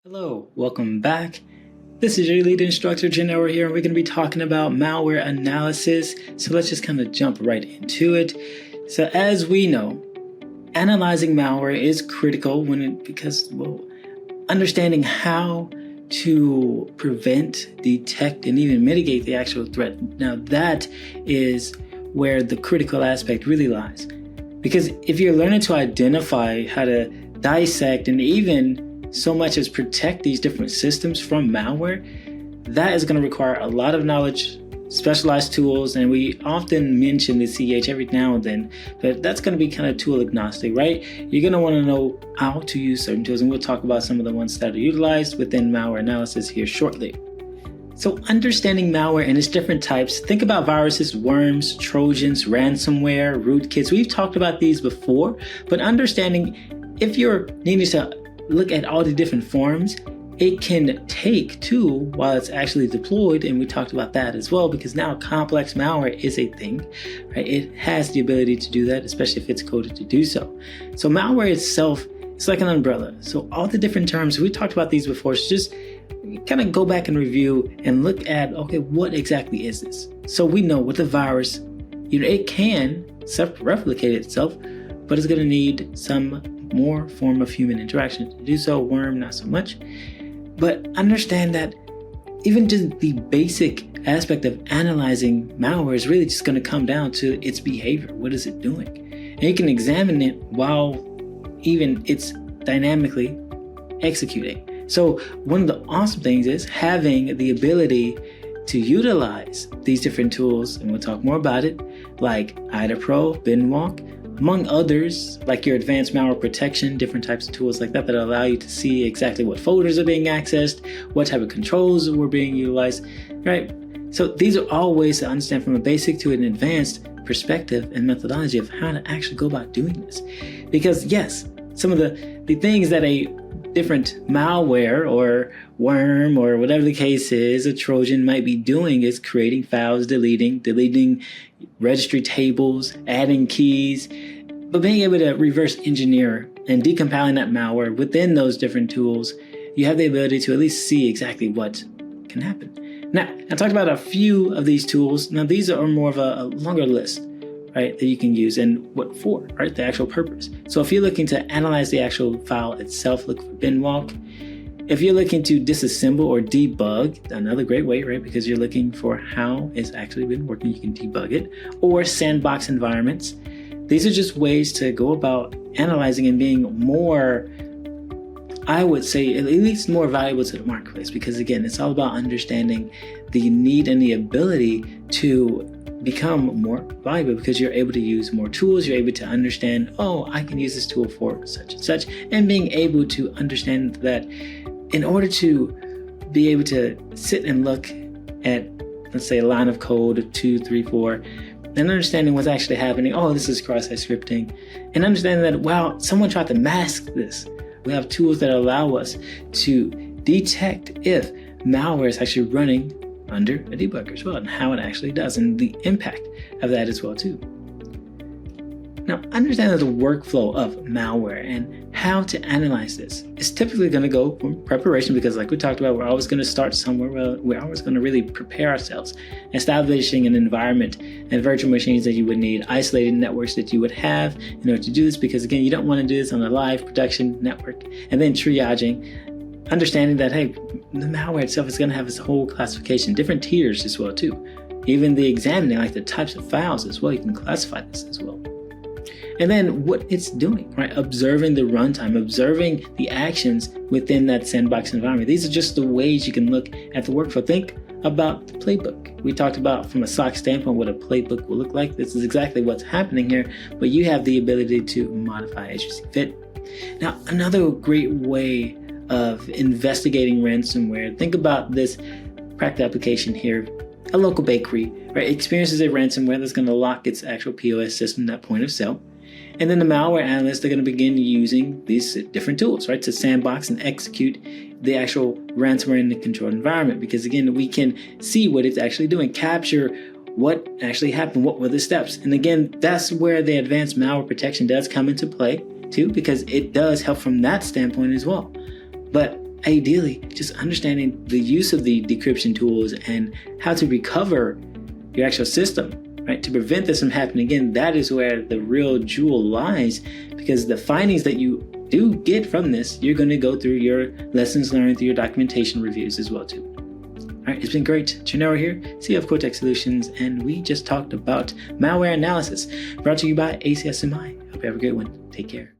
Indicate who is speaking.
Speaker 1: Hello, welcome back. This is your lead instructor, Jen over here, and we're going to be talking about malware analysis. So let's just kind of jump right into it. So as we know, analyzing malware is critical because understanding how to prevent, detect, and even mitigate the actual threat. Now that is where the critical aspect really lies. Because if you're learning to identify how to dissect and even so much as protect these different systems from malware, that is going to require a lot of knowledge, specialized tools, and we often mention the CH every now and then, but that's going to be kind of tool agnostic, right? You're going to want to know how to use certain tools, and we'll talk about some of the ones that are utilized within malware analysis here shortly. So understanding malware and its different types, think about viruses, worms, trojans, ransomware, rootkits. We've talked about these before, but understanding if you're needing to look at all the different forms, it can take too while it's actually deployed, and we talked about that as well, because now complex malware is a thing, right? It has the ability to do that, especially if it's coded to do so. So malware itself, it's like an umbrella. So all the different terms, we talked about these before, so just kind of go back and review and look at, okay, what exactly is this? So we know with the virus, it can self-replicate itself, but it's going to need some more form of human interaction to do so. Worm, not so much. But understand that even just the basic aspect of analyzing malware is really just going to come down to its behavior. What is it doing? And you can examine it while even it's dynamically executing. So one of the awesome things is having the ability to utilize these different tools, and we'll talk more about it, like IDAPRO, Binwalk, among others, like your advanced malware protection, different types of tools like that allow you to see exactly what folders are being accessed, what type of controls were being utilized, right? So these are all ways to understand from a basic to an advanced perspective and methodology of how to actually go about doing this. Because yes, some of the things that a different malware or worm or whatever the case is, a Trojan might be doing is creating files, deleting registry tables, adding keys, but being able to reverse engineer and decompiling that malware within those different tools, you have the ability to at least see exactly what can happen. Now, I talked about a few of these tools. Now, these are more of a longer list, right, that you can use, and what for, right, the actual purpose. So if you're looking to analyze the actual file itself, look for Binwalk. If you're looking to disassemble or debug, another great way, right, because you're looking for how it's actually been working, you can debug it, or sandbox environments. These are just ways to go about analyzing and being more, I would say, at least more valuable to the marketplace, because again, it's all about understanding the need and the ability to become more valuable, because you're able to use more tools, you're able to understand, oh, I can use this tool for such and such, and being able to understand that in order to be able to sit and look at, let's say, a line of code of 2, 3, 4, and understanding what's actually happening, oh, this is cross-site scripting, and understanding that, wow, someone tried to mask this. We have tools that allow us to detect if malware is actually running under a debugger as well, and how it actually does, and the impact of that as well too. Now, understand that the workflow of malware and how to analyze this is typically going to go from preparation, because like we talked about, we're always going to start somewhere. We're always going to really prepare ourselves, establishing an environment and virtual machines that you would need, isolated networks that you would have in order to do this, because again, you don't want to do this on a live production network, and then triaging, understanding that, hey, the malware itself is going to have its whole classification, different tiers as well too. Even the examining, like the types of files as well, you can classify this as well. And then what it's doing, right? Observing the runtime, observing the actions within that sandbox environment. These are just the ways you can look at the workflow. Think about the playbook. We talked about from a SOC standpoint what a playbook will look like. This is exactly what's happening here, but you have the ability to modify as you see fit. Now, another great way of investigating ransomware, think about this practical application here. A local bakery, right, experiences a ransomware that's going to lock its actual POS system, that point of sale. And then the malware analysts are going to begin using these different tools, right, to sandbox and execute the actual ransomware in the controlled environment. Because again, we can see what it's actually doing, capture what actually happened, what were the steps. And again, that's where the advanced malware protection does come into play too, because it does help from that standpoint as well. But ideally, just understanding the use of the decryption tools and how to recover your actual system, right? To prevent this from happening again, that is where the real jewel lies, because the findings that you do get from this, you're going to go through your lessons learned, through your documentation reviews as well too. All right, it's been great. Gennaro here, CEO of Cortex Solutions, and we just talked about malware analysis, brought to you by ACSMI. Hope you have a great one. Take care.